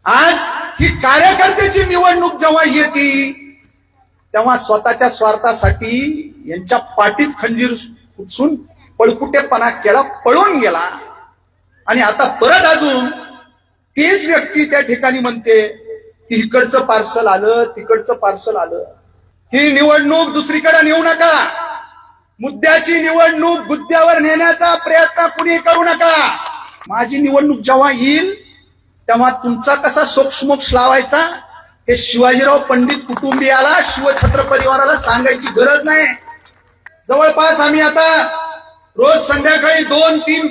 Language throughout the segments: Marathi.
आज ही कार्यकर्त्याची निवडणूक जेव्हा येते तेव्हा स्वतःच्या स्वार्थासाठी यांच्या पाठीत खंजीर खुपसून पळकुटेपणा केला, पळून गेला. आणि आता परत अजून तीच व्यक्ती त्या ठिकाणी म्हणते की इकडचं पार्सल आलं, तिकडचं पार्सल आलं. ही निवडणूक दुसरीकडे नेऊ नका. मुद्द्याची निवडणूक गुद्द्यावर नेण्याचा प्रयत्न कुणी करू नका. माझी निवडणूक जेव्हा येईल तेव्हा तुमचा कसा सोक्षमोक्ष लावायचा हे शिवाजीराव पंडित कुटुंबियाला, शिवछत्रपतीवाराला सांगायची गरज नाही. जवळपास आम्ही आता रोज संध्याकाळी 2-3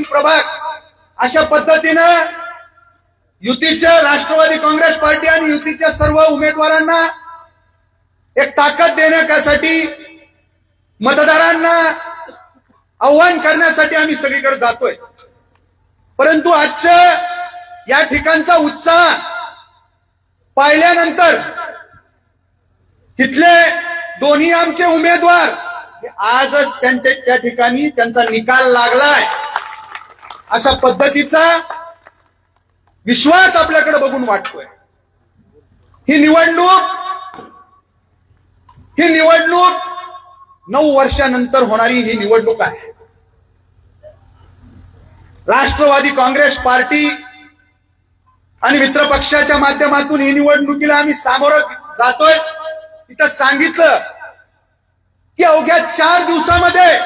प्रभाग अशा पद्धतीनं युतीच्या राष्ट्रवादी काँग्रेस पार्टी आणि युतीच्या सर्व उमेदवारांना एक ताकद देण्यासाठी, मतदारांना आव्हान करण्यासाठी आम्ही सगळीकडे जातोय. परंतु आजच्या या ठिकाणचा उत्साह पाहिल्यानंतर तिथले दोन्ही आमचे उमेदवार आजच त्या ठिकाणी त्यांचा निकाल लागलाय अशा पद्धतीचा विश्वास आपल्याकडे बघून वाटतोय. ही निवडणूक 9 वर्षानंतर होणारी ही निवडणूक आहे. राष्ट्रवादी काँग्रेस पार्टी आणि मित्रपक्षाच्या माध्यमातून ही निवडणुकीला आम्ही सामोरं जातोय. इथं सांगितलं की अवघ्या 4 दिवसामध्ये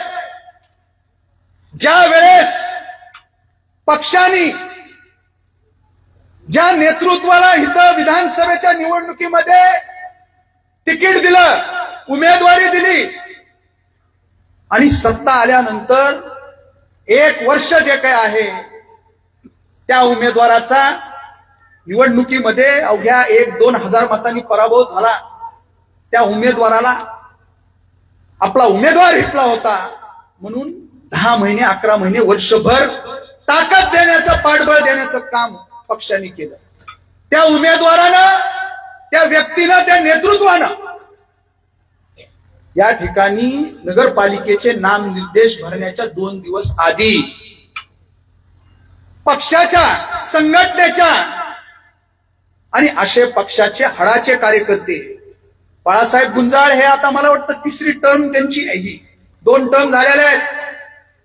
ज्या वेळेस पक्षांनी ज्या नेतृत्वाला इथं विधानसभेच्या निवडणुकीमध्ये तिकीट दिलं, उमेदवारी दिली आणि सत्ता आल्यानंतर 1 वर्ष जे काय आहे त्या उमेदवाराचा निवडणुकीमध्ये अवघ्या 1-2 हजार मतांनी पराभव झाला. त्या उमेदवाराला आपला उमेदवार हिटला होता म्हणून 10 महिने, 11 महिने, वर्षभर ताकद देण्याचं, पाठबळ देण्याचं काम पक्षाने केलं. त्या उमेदवारानं, त्या व्यक्तीनं, त्या नेतृत्वानं या ठिकाणी नगरपालिकेचे नामनिर्देश भरण्याच्या 2 दिवस आधी पक्षाच्या, संघटनेच्या आणि असे पक्षाचे हाडाचे कार्यकर्ते बाळासाहेब गुंजाळ हे आता मला वाटतं 3री टर्म त्यांची आहे. 2 टर्म झालेल्या आहेत.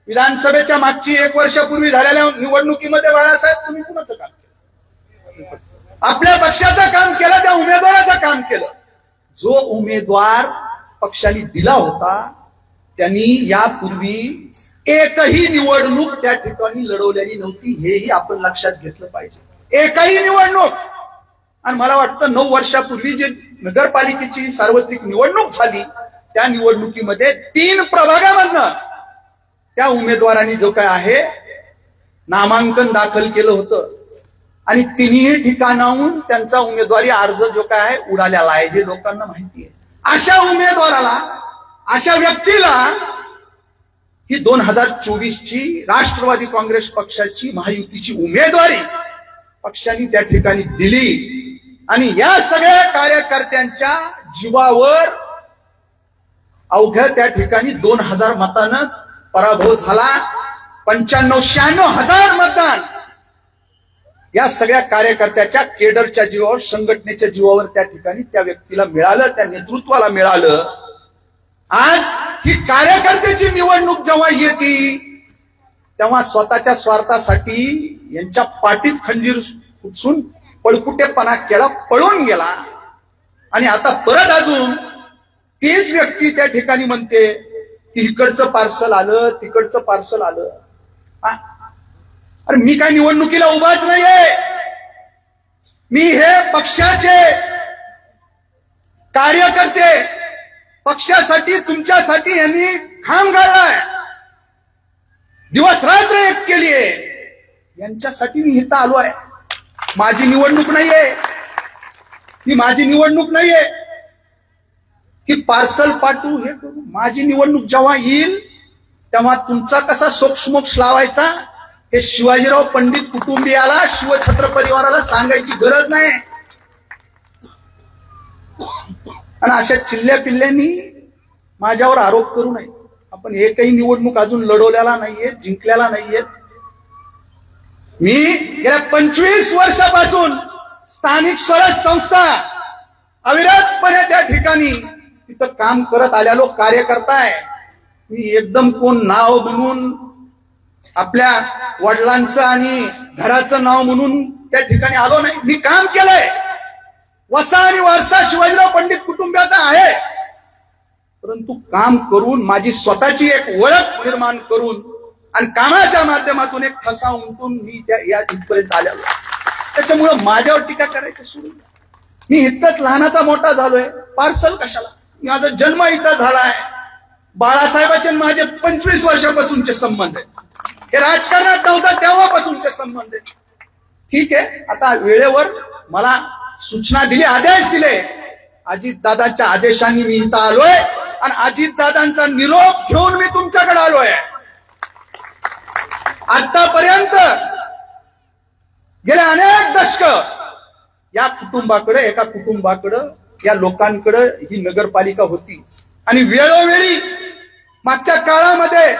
विधानसभेच्या मागची 1 वर्षापूर्वी झालेल्या निवडणुकीमध्ये बाळासाहेब तुम्ही कुणाचं काम केलं? आपल्या पक्षाचं काम केलं, त्या उमेदवाराचं काम केलं. जो उमेदवार पक्षाने दिला होता त्यांनी यापूर्वी एकही निवडणूक त्या ठिकाणी लढवलेली नव्हती, हेही आपण लक्षात घेतलं पाहिजे. एकही निवडणूक. आणि मला वाटतं 9 वर्षापूर्वी जे नगरपालिकेची सार्वत्रिक निवडणूक झाली त्या निवडणुकीमध्ये 3 प्रभागामधनं त्या उमेदवारांनी जो काय आहे नामांकन दाखल केलं होतं आणि 3ही ठिकाणाहून त्यांचा उमेदवारी अर्ज जो काय आहे उडालेला आहे, हे लोकांना माहिती आहे. अशा उमेदवाराला, अशा व्यक्तीला ही 2024ची राष्ट्रवादी काँग्रेस पक्षाची महायुतीची उमेदवारी पक्षाने त्या ठिकाणी दिली आणि या सगळ्या कार्यकर्त्यांच्या जीवावर अवघ्या त्या ठिकाणी 2000 मतानं पराभव झाला. 95-96 हजार मतदान या सगळ्या कार्यकर्त्याच्या, केडरच्या जीवावर, संघटनेच्या जीवावर त्या ठिकाणी त्या व्यक्तीला मिळालं, त्या नेतृत्वाला मिळालं. आज ही कार्यकर्त्याची निवडणूक जेव्हा येते तेव्हा स्वतःच्या स्वार्थासाठी यांच्या पाठीत खंजीर खुपसून पळकुटेपणा केला, पळून गेला. आणि आता परत अजून तीच व्यक्ती त्या ठिकाणी म्हणते की इकडचं पार्सल आलं, तिकडचं पार्सल आलं. अरे मी काय निवडणुकीला उभाच नाहीये. मी हे पक्षाचे कार्यकर्ते, पक्षासाठी, तुमच्यासाठी यांनी खांब गाळलाय, दिवस रात्र एक केलीये, यांच्यासाठी मी इथं आलो आहे. माझी निवडणूक नाहीये, ही माझी निवडणूक नाहीये की पार्सल पाठवू हे करू. माझी निवडणूक जेव्हा येईल तेव्हा तुमचा कसा सोक्षमोक्ष लावायचा हे शिवाजीराव पंडित कुटुंबियाला, शिवछत्रपतीवाराला सांगायची गरज नाही. आणि अशा चिल्ल्या पिल्ल्यांनी माझ्यावर आरोप करू नये. आपण एकही निवडणूक अजून लढवलेला नाहीये, जिंकलेला नाहीये. मी गेल्या 25 वर्षापासून स्थानिक स्वराज संस्था अविरतपणे त्या ठिकाणी तिथं काम करत आलेलो कार्यकर्ता आहे. मी एकदम कोण नाव म्हणून आपल्या वडिलांचं आणि घराचं नाव म्हणून त्या ठिकाणी आलो नाही. मी काम केलंय. वसा आणि वारसा शिवाजीराव पंडित कुटुंबाचा आहे, परंतु काम करून माझी स्वतःची एक ओळख निर्माण करून आणि कामाच्या माध्यमातून एक ठसा उमटून मी या इथपर्यंत आलेलो. त्याच्यामुळं माझ्यावर टीका करायची सोडून द्या. मी इतकंच लहानाचा मोठा झालोय. पार्सल कशाला? माझा जन्म इथं झालाय. बाळासाहेबांचे माझे 25 वर्षापासूनचे संबंध आहेत. हे राजकारणात नव्हता तेव्हापासूनचे संबंध आहेत. ठीक आहे, आता वेळेवर मला सूचना दिली, आदेश दिले. अजितदादांच्या आदेशाने मी इथं आलोय आणि अजितदादांचा निरोप घेऊन मी तुमच्याकडे आलोय. आतापर्यंत गेल्या अनेक दशक या कुटुंबाकडे, एका कुटुंबाकडे, या लोकांकडे ही नगरपालिका होती आणि वेळोवेळी मागच्या काळामध्ये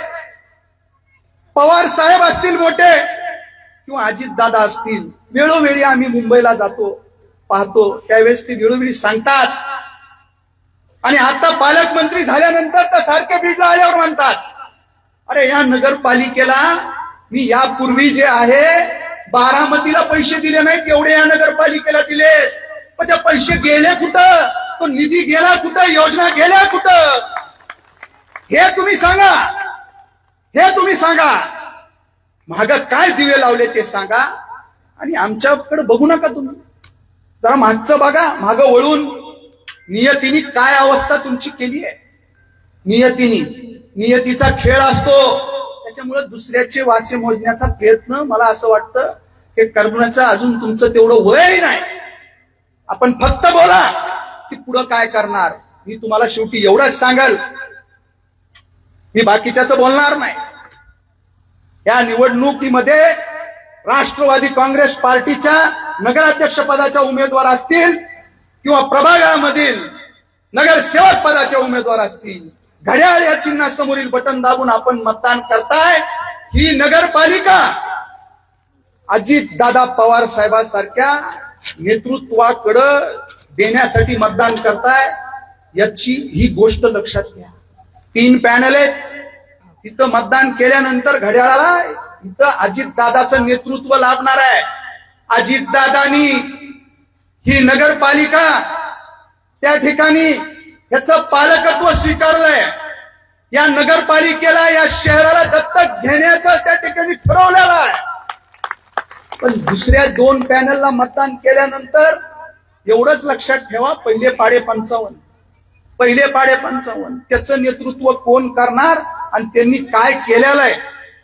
पवार साहेब असतील मोठे किंवा अजितदादा असतील, वेळोवेळी आम्ही मुंबईला जातो, पाहतो, त्यावेळेस ते वेळोवेळी सांगतात. आणि आता पालकमंत्री झाल्यानंतर तर सारखे बीडला आल्यावर म्हणतात, अरे या नगरपालिकेला मी यापूर्वी जे आहे बारामतीला पैसे दिले नाहीत, एवढे या नगरपालिकेला दिले. पण ते पैसे गेले कुठं? तो निधी गेला कुठं? योजना गेल्या कुठं? हे तुम्ही सांगा. हे तुम्ही सांगा. माग काय दिवे लावले ते सांगा आणि आमच्याकडे बघू नका. तुम्ही जरा मागचं बघा, माग वळून नियतीने काय अवस्था तुमची केली आहे. नियतीचा खेळ असतो. त्याच्यामुळे दुसऱ्याचे वासे मोजण्याचा प्रयत्न मला असं वाटतं हे करण्याचं अजून तुमचं तेवढं वयही नाही. आपण फक्त बोला की पुढं काय करणार. मी तुम्हाला शेवटी एवढंच सांगाल, मी बाकीच्याच बोलणार नाही. या निवडणुकीमध्ये राष्ट्रवादी काँग्रेस पार्टीच्या नगराध्यक्ष पदाच्या उमेदवार असतील किंवा प्रभागामधील नगरसेवक पदाचे उमेदवार असतील, घड्याळ या चिन्हासमोरील बटन दाबून आपण मतदान करताय. ही नगरपालिका अजितदादा पवार साहेबांसारख्या नेतृत्वाकडे देण्यासाठी मतदान करताय, याची ही गोष्ट लक्षात घ्या. 3 पॅनल आहेत. तिथं मतदान केल्यानंतर घड्याळाला इथं अजितदादाचं नेतृत्व लाभणार आहे. अजितदादांनी ही नगरपालिका त्या ठिकाणी याचं पालकत्व स्वीकारलंय. या नगरपालिकेला, या शहराला दत्तक घेण्याचं त्या ठिकाणी ठरवलेलं आहे. पण दुसऱ्या 2 पॅनलला मतदान केल्यानंतर एवढंच लक्षात ठेवा, पहिले पाडे 55 त्याचं नेतृत्व कोण करणार आणि त्यांनी काय केलेलं आहे.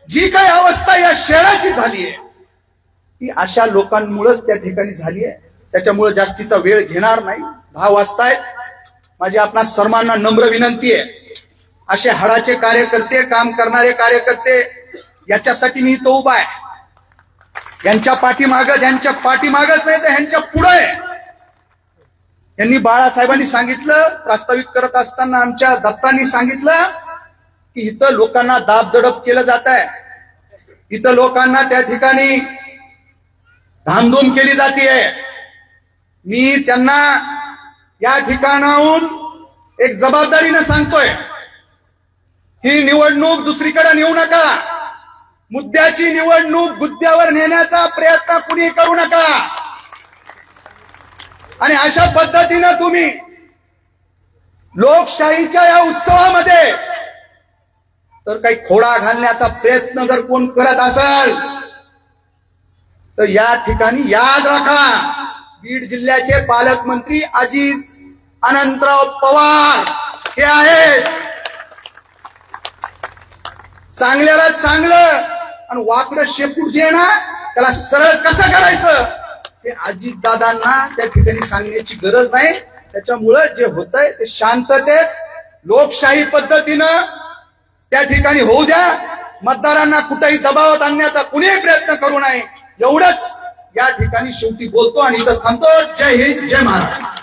जी काय अवस्था या शहराची झाली आहे ती अशा लोकांमुळेच त्या ठिकाणी झाली आहे. त्याच्यामुळे जास्तीचा वेळ घेणार नाही. 10 वाजतायत. माझी आपणा सर्वांना नम्र विनंती आहे, असे हाडाचे कार्यकर्ते, काम करणारे कार्यकर्ते, याच्यासाठी मी तो उभा आहे. यांच्या पाठीमागं, ज्यांच्या पाठीमागच नाही तर ह्यांच्या पुढे. यांनी बाळासाहेबांनी सांगितलं, प्रास्ताविक करत असताना आमच्या दत्तांनी सांगितलं की इथं लोकांना दाबदडप केलं जात आहे. इथं लोकांना त्या ठिकाणी धामधूम केली जाते. मी त्यांना या ठिकाणाहून एक जबाबदारीनं सांगतोय, ही निवडणूक दुसरीकडे नेऊ नका. मुद्द्याची निवडणूक गुद्द्यावर नेण्याचा प्रयत्न कुणी करू नका. आणि अशा पद्धतीनं तुम्ही लोकशाहीच्या या उत्सवामध्ये तर काही खोडा घालण्याचा प्रयत्न जर कोण करत असेल तर या ठिकाणी याद राखा, बीड जिल्ह्याचे पालकमंत्री अजित अनंतराव पवार हे आहेत. चांगल्याला चांगलं आणि वाकडं शेपूट जे ना त्याला सरळ कसं करायचं हे अजितदादांना त्या ठिकाणी सांगण्याची गरज नाही. त्याच्यामुळे जे होतंय ते शांततेत लोकशाही पद्धतीनं त्या ठिकाणी होऊ द्या. मतदारांना कुठेही दबावात आणण्याचा कुणीही प्रयत्न करू नये, एवढंच या ठिकाणी शेवटी बोलतो आणि इथं थांबतो. जय हिंद, जय महाराष्ट्र.